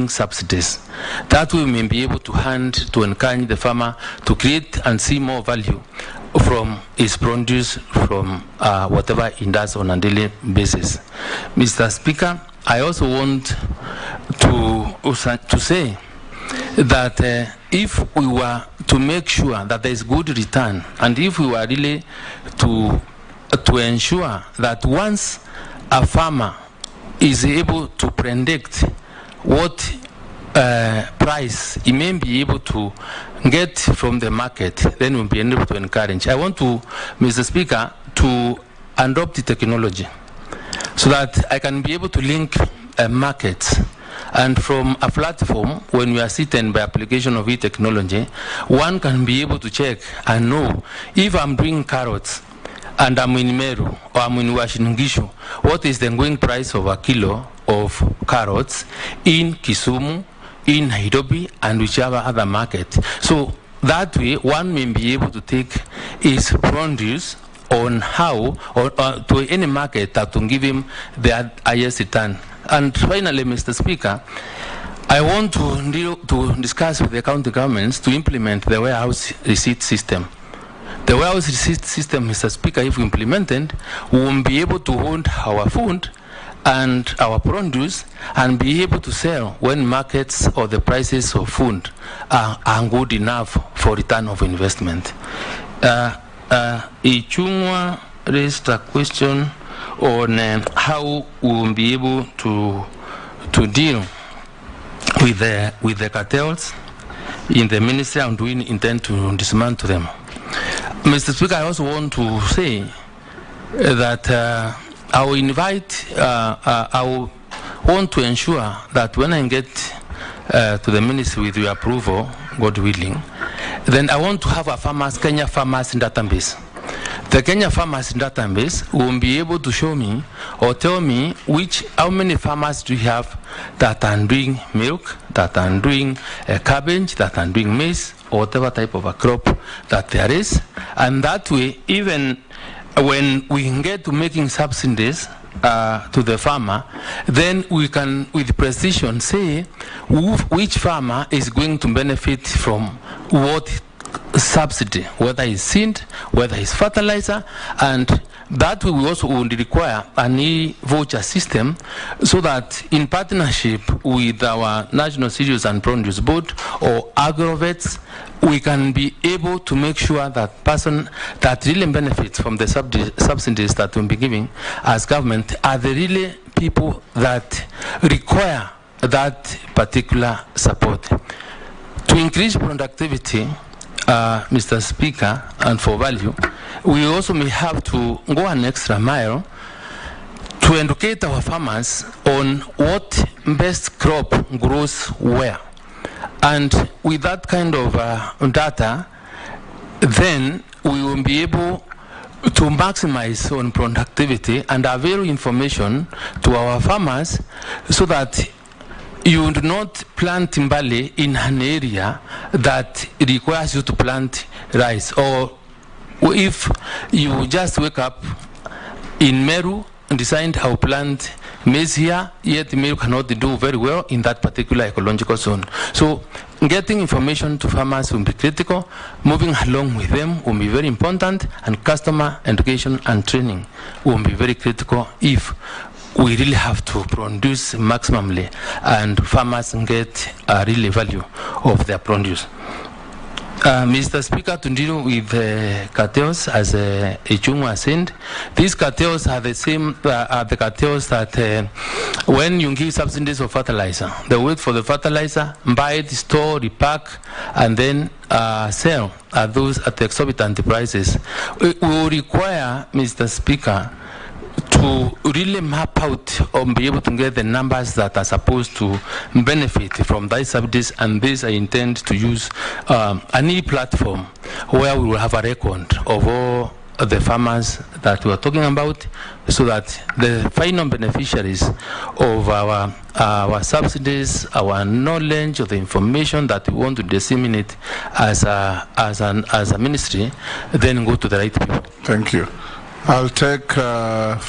subsidies. That we may be able to hand to encourage the farmer to create and see more value from his produce, from whatever he does on a daily basis. Mr. Speaker, I also want to say that if we were to make sure that there is good return, and if we were really to ensure that once a farmer is able to predict what price he may be able to get from the market, then we'll be able to encourage. I want to, Mr. Speaker, to adopt the technology so that I can be able to link markets. And from a platform, when we are sitting by application of e-technology, one can be able to check and know if I'm doing carrots and I'm in Meru or I'm in Washingishu, what is the going price of a kilo of carrots in Kisumu, in Nairobi, and whichever other market. So that way, one may be able to take his produce on how, or to any market that will give him the highest return. And finally, Mr. Speaker, I want to discuss with the county governments to implement the warehouse receipt system. The warehouse receipt system, Mr. Speaker, if implemented, we will be able to hold our food and our produce and be able to sell when markets or the prices of food are good enough for return of investment. Ichungwa raised a question on how we will be able to deal with the cartels in the ministry, and we intend to dismantle them. Mr. Speaker, I also want to say that I will invite, I want to ensure that when I get to the ministry with your approval, God willing, then I want to have a Kenya farmers database. The Kenya farmers database will be able to show me or tell me how many farmers do you have that are doing milk, that are doing cabbage, that are doing maize, or whatever type of a crop that there is. And that way, even when we get to making subsidies to the farmer, then we can with precision say which farmer is going to benefit from what subsidy, whether it's seed, whether it's fertilizer, and that we also would require an e-voucher system so that in partnership with our National Cereals and Produce Board or agrovets, we can be able to make sure that person that really benefits from the subsidies that we'll be giving as government are the really people that require that particular support. To increase productivity, Mr. Speaker, and for value, we also may have to go an extra mile to educate our farmers on what best crop grows where. And with that kind of data, then we will be able to maximize on productivity and avail information to our farmers so that you do not plant barley in an area that requires you to plant rice. Or if you just wake up in Meru and decide how to plant maize here, yet Meru cannot do very well in that particular ecological zone. So getting information to farmers will be critical. Moving along with them will be very important, and customer education and training will be very critical if we really have to produce maximally and farmers get a really value of their produce. Mr. Speaker, to deal with cartels, as Ichungwa said, these cartels are the same, are the cartels that when you give subsidies of fertilizer, they wait for the fertilizer, buy it, store, repack, and then sell at the exorbitant prices. We will require, Mr. Speaker, to really map out or be able to get the numbers that are supposed to benefit from these subsidies, and this I intend to use an e-platform where we will have a record of all the farmers that we are talking about, so that the final beneficiaries of our subsidies, our knowledge, of the information that we want to disseminate as a ministry, then go to the right people. Thank you. I'll take 5.